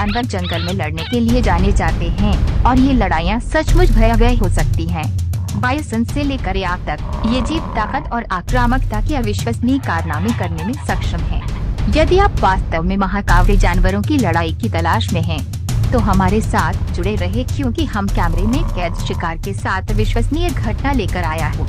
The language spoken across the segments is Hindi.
जानवर जंगल में लड़ने के लिए जाने जाते हैं और ये लड़ाइयाँ सचमुच भयावह हो सकती हैं। बाइसन से लेकर याक तक ये जीव ताकत और आक्रामकता के अविश्वसनीय कारनामे करने में सक्षम है। यदि आप वास्तव में महाकाव्य जानवरों की लड़ाई की तलाश में हैं, तो हमारे साथ जुड़े रहे, क्योंकि हम कैमरे में कैद शिकार के साथ विश्वसनीय घटना लेकर आया हूँ।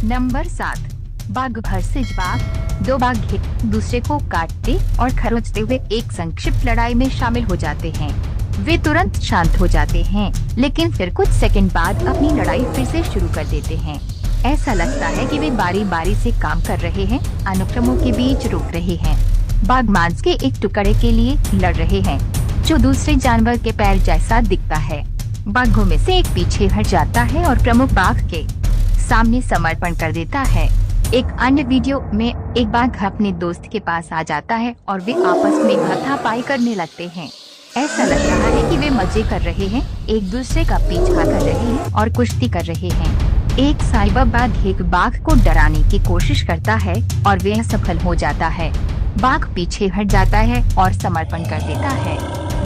नंबर 7, बाघ वर्सेस बाघ। दो बाघ एक दूसरे को काटते और खरोंचते हुए एक संक्षिप्त लड़ाई में शामिल हो जाते हैं। वे तुरंत शांत हो जाते हैं, लेकिन फिर कुछ सेकंड बाद अपनी लड़ाई फिर से शुरू कर देते हैं। ऐसा लगता है कि वे बारी बारी से काम कर रहे हैं, अनुक्रमों के बीच रुक रहे हैं। बाघ मांस के एक टुकड़े के लिए लड़ रहे हैं, जो दूसरे जानवर के पैर जैसा दिखता है। बाघों में से एक पीछे हट जाता है और प्रमुख बाघ के सामने समर्पण कर देता है। एक अन्य वीडियो में एक बाघ अपने दोस्त के पास आ जाता है और वे आपस में हाथापाई करने लगते हैं। ऐसा लग रहा है कि वे मजे कर रहे हैं, एक दूसरे का पीछा कर रहे हैं और कुश्ती कर रहे हैं। एक साइबर बाघ एक बाघ को डराने की कोशिश करता है और वह सफल हो जाता है। बाघ पीछे हट जाता है और समर्पण कर देता है।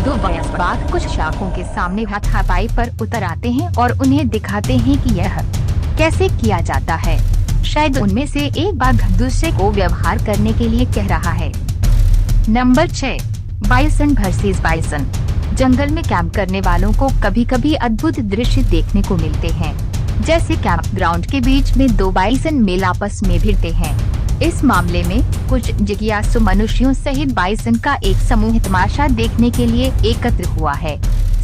दो वयस्क बाघ कुछ शाखों के सामने हाथापाई पर उतर आते हैं और उन्हें दिखाते हैं कि यह कैसे किया जाता है। शायद उनमें से एक बाघ दूसरे को व्यवहार करने के लिए कह रहा है। Number 6, bison versus bison. जंगल में कैंप करने वालों को कभी कभी अद्भुत दृश्य देखने को मिलते हैं, जैसे कैंप ग्राउंड के बीच में दो बाइसन मेल आपस में भिड़ते हैं। इस मामले में कुछ जिज्ञासु मनुष्यों सहित बाइसन का एक समूह तमाशा देखने के लिए एकत्र हुआ है।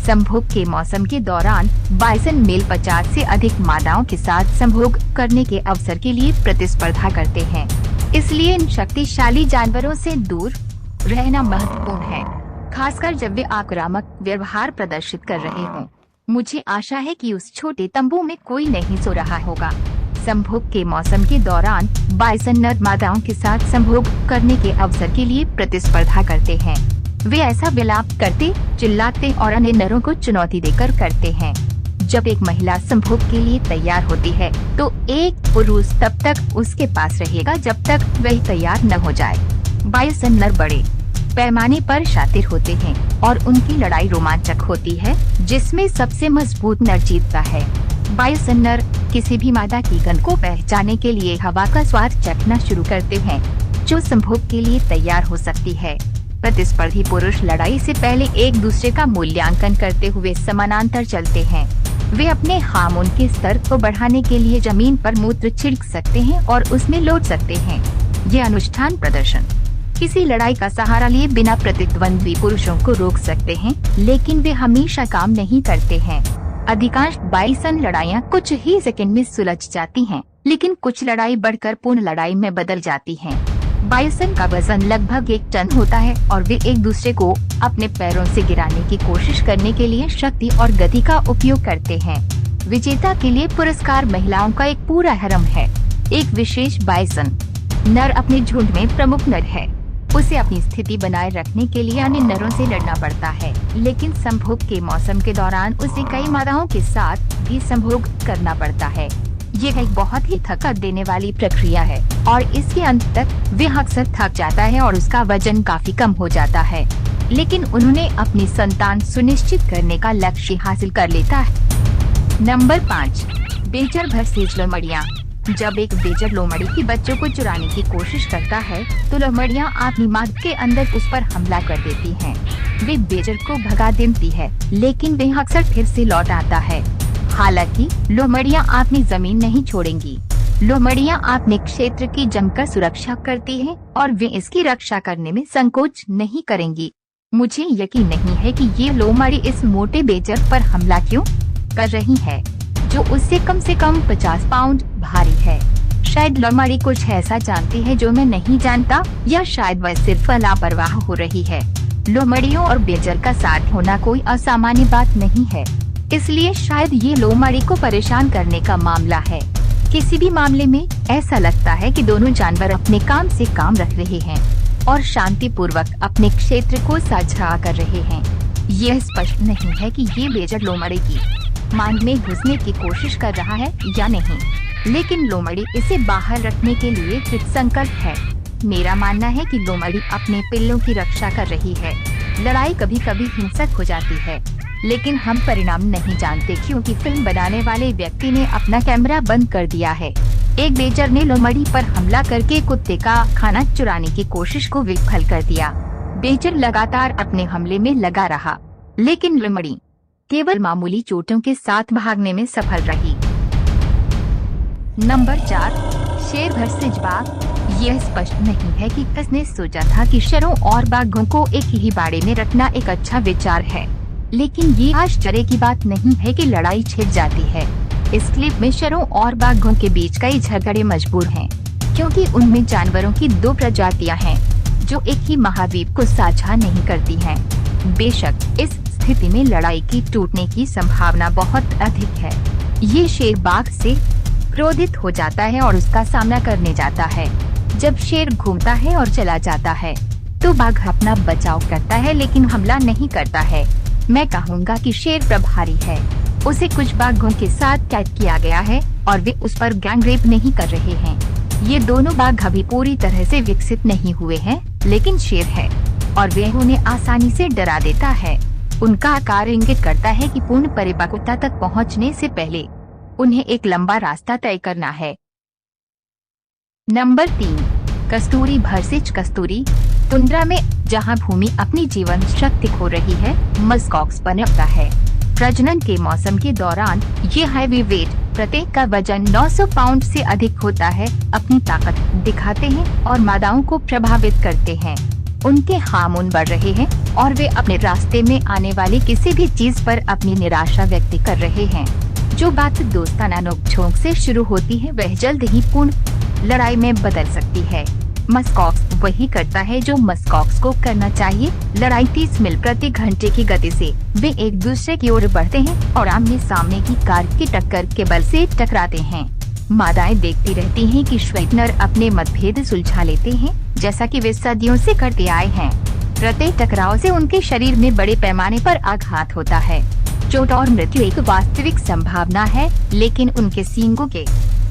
संभोग के मौसम के दौरान बाइसन मेल 50 से अधिक मादाओं के साथ संभोग करने के अवसर के लिए प्रतिस्पर्धा करते हैं, इसलिए इन शक्तिशाली जानवरों से दूर रहना महत्वपूर्ण है, खासकर जब वे आक्रामक व्यवहार प्रदर्शित कर रहे हों। मुझे आशा है कि उस छोटे तंबू में कोई नहीं सो रहा होगा। संभोग के मौसम के दौरान बाइसन नर मादाओं के साथ संभोग करने के अवसर के लिए प्रतिस्पर्धा करते हैं। वे ऐसा विलाप करते, चिल्लाते और अन्य नरों को चुनौती देकर करते हैं। जब एक महिला संभोग के लिए तैयार होती है, तो एक पुरुष तब तक उसके पास रहेगा जब तक वह तैयार न हो जाए। बाइसन नर बड़े पैमाने पर शातिर होते हैं और उनकी लड़ाई रोमांचक होती है, जिसमें सबसे मजबूत नर जीतता है। बाइसन नर किसी भी मादा की गंध को पहचानने के लिए हवा का स्वाद चखना शुरू करते हैं, जो संभोग के लिए तैयार हो सकती है। प्रतिस्पर्धी पुरुष लड़ाई से पहले एक दूसरे का मूल्यांकन करते हुए समानांतर चलते हैं। वे अपने हार्मोन के स्तर को बढ़ाने के लिए जमीन पर मूत्र छिड़क सकते हैं और उसमें लौट सकते हैं। ये अनुष्ठान प्रदर्शन किसी लड़ाई का सहारा लिए बिना प्रतिद्वंद्वी पुरुषों को रोक सकते हैं, लेकिन वे हमेशा काम नहीं करते हैं। अधिकांश बाइसन लड़ाइयाँ कुछ ही सेकंड में सुलझ जाती हैं, लेकिन कुछ लड़ाई बढ़कर पूर्ण लड़ाई में बदल जाती हैं। बाइसन का वजन लगभग 1 टन होता है और वे एक दूसरे को अपने पैरों से गिराने की कोशिश करने के लिए शक्ति और गति का उपयोग करते हैं। विजेता के लिए पुरस्कार महिलाओं का एक पूरा हरम है। एक विशेष बाइसन नर अपने झुंड में प्रमुख नर है। उसे अपनी स्थिति बनाए रखने के लिए अन्य नरों से लड़ना पड़ता है, लेकिन संभोग के मौसम के दौरान उसे कई मादाओं के साथ भी संभोग करना पड़ता है। ये एक बहुत ही थका देने वाली प्रक्रिया है और इसके अंत तक वे अक्सर थक जाता है और उसका वजन काफी कम हो जाता है, लेकिन उन्होंने अपनी संतान सुनिश्चित करने का लक्ष्य हासिल कर लेता है। नंबर 5, बेजर वर्सेस लोमड़ियाँ। जब एक बेजर लोमड़ी की बच्चों को चुराने की कोशिश करता है, तो लोमड़ियाँ अपनी माद के अंदर उस पर हमला कर देती हैं। वे बेजर को भगा देती है, लेकिन वह अक्सर फिर से लौट आता है। हालांकि लोमड़ियाँ अपनी जमीन नहीं छोड़ेंगी। लोमड़ियाँ अपने क्षेत्र की जमकर सुरक्षा करती हैं और वे इसकी रक्षा करने में संकोच नहीं करेंगी। मुझे यकीन नहीं है कि ये लोमड़ी इस मोटे बेजर पर हमला क्यों कर रही है, जो उससे कम से कम 50 पाउंड भारी है। शायद लोमड़ी कुछ ऐसा जानती है जो मैं नहीं जानता, या शायद वह सिर्फ लापरवाह हो रही है। लोमड़ियों और बेजर का साथ होना कोई असामान्य बात नहीं है, इसलिए शायद ये लोमड़ी को परेशान करने का मामला है। किसी भी मामले में ऐसा लगता है कि दोनों जानवर अपने काम से काम रख रहे हैं और शांतिपूर्वक अपने क्षेत्र को साझा कर रहे हैं। यह स्पष्ट नहीं है कि ये बेजर लोमड़ी की मांग में घुसने की कोशिश कर रहा है या नहीं, लेकिन लोमड़ी इसे बाहर रखने के लिए कृतसंकल्प है। मेरा मानना है कि लोमड़ी अपने पिल्लों की रक्षा कर रही है। लड़ाई कभी कभी हिंसक हो जाती है, लेकिन हम परिणाम नहीं जानते क्योंकि फिल्म बनाने वाले व्यक्ति ने अपना कैमरा बंद कर दिया है। एक बेजर ने लोमड़ी पर हमला करके कुत्ते का खाना चुराने की कोशिश को विफल कर दिया। बेजर लगातार अपने हमले में लगा रहा, लेकिन लोमड़ी केवल मामूली चोटों के साथ भागने में सफल रही। नंबर 4, शेर वर्सेज बाघ। यह स्पष्ट नहीं है कि किसने सोचा था कि शेरों और बाघों को एक ही बाड़े में रखना एक अच्छा विचार है, लेकिन ये आश्चर्य की बात नहीं है कि लड़ाई छिड़ जाती है। इस क्लिप में शेरों और बाघों के बीच कई झगड़े मजबूर हैं, क्योंकि उनमें जानवरों की 2 प्रजातियां हैं जो एक ही महाद्वीप को साझा नहीं करती हैं। बेशक इस स्थिति में लड़ाई की टूटने की संभावना बहुत अधिक है। ये शेर बाघ से क्रोधित हो जाता है और उसका सामना करने जाता है। जब शेर घूमता है और चला जाता है तो बाघ अपना बचाव करता है, लेकिन हमला नहीं करता है। मैं कहूँगा कि शेर प्रभारी है। उसे कुछ बाघों के साथ कैद किया गया है और वे उस पर गैंग रेप नहीं कर रहे हैं। ये दोनों बाघ अभी पूरी तरह से विकसित नहीं हुए हैं, लेकिन शेर है और वे उन्हें आसानी से डरा देता है। उनका आकार इंगित करता है कि पूर्ण परिपक्वता तक पहुंचने से पहले उन्हें एक लंबा रास्ता तय करना है। नंबर 3, कस्तूरी वर्सेज कस्तूरी। टुंड्रा में जहां भूमि अपनी जीवन शक्ति खो रही है, मस्कॉक्स पनपता है। प्रजनन के मौसम के दौरान ये हैवीवेट, प्रत्येक का वजन 900 पाउंड से अधिक होता है, अपनी ताकत दिखाते हैं और मादाओं को प्रभावित करते हैं। उनके हार्मोन बढ़ रहे हैं और वे अपने रास्ते में आने वाली किसी भी चीज पर अपनी निराशा व्यक्त कर रहे हैं। जो बात दोस्ताना नोक-झोंक से शुरू होती है वह जल्द ही पूर्ण लड़ाई में बदल सकती है। मस्कॉक्स वही करता है जो मस्कॉक्स को करना चाहिए। लड़ाई 30 मील प्रति घंटे की गति से वे एक दूसरे की ओर बढ़ते हैं और आमने सामने की कार की टक्कर के बल से टकराते हैं। मादाएं देखती रहती हैं कि श्वेतनर अपने मतभेद सुलझा लेते हैं, जैसा कि वे सदियों से करते आए हैं। प्रत्येक टकराव से उनके शरीर में बड़े पैमाने पर आघात होता है। चोट और मृत्यु एक वास्तविक संभावना है, लेकिन उनके सींगों के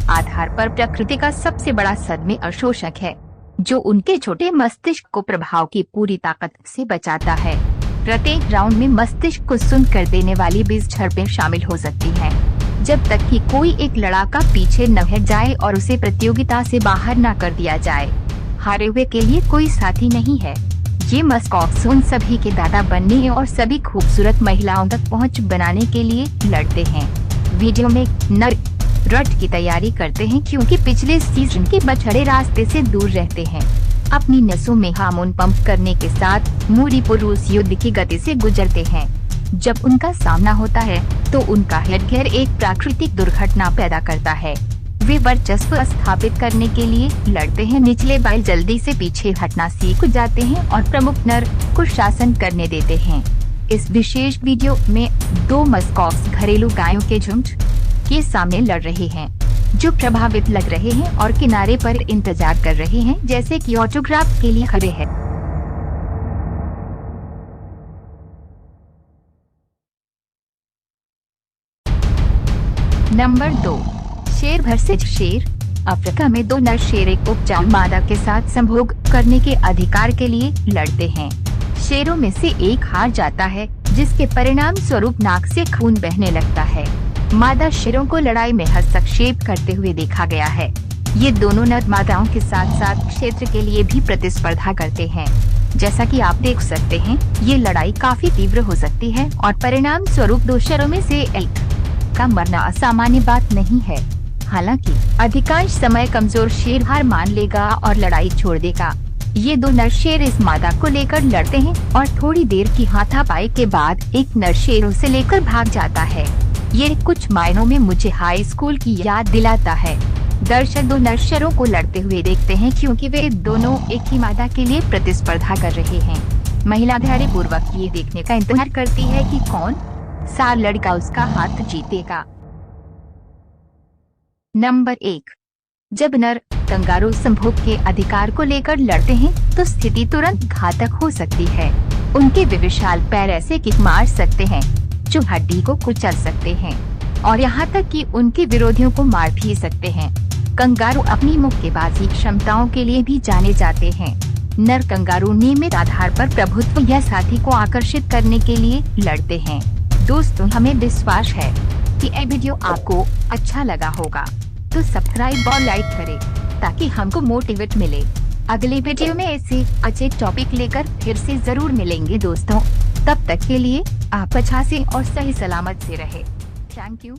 आधार पर प्रकृति का सबसे बड़ा सदमे अवशोषक है, जो उनके छोटे मस्तिष्क को प्रभाव की पूरी ताकत से बचाता है। प्रत्येक राउंड में मस्तिष्क को सुन्न कर देने वाली 20 झड़पें शामिल हो सकती हैं, जब तक कि कोई एक लड़ाका पीछे न हट जाए और उसे प्रतियोगिता से बाहर न कर दिया जाए। हारे हुए के लिए कोई साथी नहीं है। ये मस्कॉक्स उन सभी के दादा बनने और सभी खूबसूरत महिलाओं तक पहुंच बनाने के लिए लड़ते हैं। वीडियो में नर रट की तैयारी करते हैं क्योंकि पिछले सीजन के बछड़े रास्ते से दूर रहते हैं। अपनी नसों में हार्मोन पंप करने के साथ मूरी पुरुष युद्ध की गति से गुजरते हैं। जब उनका सामना होता है तो उनका हेडगियर एक प्राकृतिक दुर्घटना पैदा करता है। वे वर्चस्व स्थापित करने के लिए लड़ते हैं। निचले बाल जल्दी से पीछे हटना सीख जाते हैं और प्रमुख नर को शासन करने देते हैं। इस विशेष वीडियो में 2 मस्कॉक्स घरेलू गायों के झुंड के सामने लड़ रहे हैं, जो प्रभावित लग रहे हैं और किनारे पर इंतजार कर रहे हैं, जैसे कि ऑटोग्राफ के लिए खड़े हैं। नंबर 2, शेर वर्सेज शेर। अफ्रीका में 2 नर शेर एक उपजाऊ मादा के साथ संभोग करने के अधिकार के लिए लड़ते हैं। शेरों में से एक हार जाता है, जिसके परिणाम स्वरूप नाक से खून बहने लगता है। मादा शेरों को लड़ाई में हस्तक्षेप करते हुए देखा गया है। ये दोनों नर मादाओं के साथ साथ क्षेत्र के लिए भी प्रतिस्पर्धा करते हैं। जैसा कि आप देख सकते हैं, ये लड़ाई काफी तीव्र हो सकती है और परिणाम स्वरूप 2 शेरों में से एक का मरना असामान्य बात नहीं है। हालांकि अधिकांश समय कमजोर शेर हार मान लेगा और लड़ाई छोड़ देगा। ये 2 नर शेर इस मादा को लेकर लड़ते हैं और थोड़ी देर की हाथापाई के बाद एक नर शेर उसे लेकर भाग जाता है। ये कुछ मायनों में मुझे हाई स्कूल की याद दिलाता है। दर्शक 2 नर शेरों को लड़ते हुए देखते हैं क्योंकि वे दोनों एक ही मादा के लिए प्रतिस्पर्धा कर रहे हैं। महिला धैर्य पूर्वक ये देखने का इंतजार करती है कि कौन सा लड़का उसका हाथ जीतेगा। नंबर 1, जब नर कंगारू संभोग के अधिकार को लेकर लड़ते हैं तो स्थिति तुरंत घातक हो सकती है। उनके विशाल पैर ऐसे किक मार सकते हैं जो हड्डी को कुचल सकते हैं और यहाँ तक कि उनके विरोधियों को मार भी सकते हैं। कंगारू अपनी मुक्केबाजी क्षमताओं के लिए भी जाने जाते हैं। नर कंगारू नियमित आधार पर प्रभुत्व या साथी को आकर्षित करने के लिए लड़ते हैं। दोस्तों, हमें विश्वास है कि यह वीडियो आपको अच्छा लगा होगा, तो सब्सक्राइब और लाइक करें ताकि हमको मोटिवेट मिले। अगले वीडियो में ऐसे अच्छे टॉपिक लेकर फिर से जरूर मिलेंगे दोस्तों। तब तक के लिए आप अच्छा से और सही सलामत से रहे। Thank you.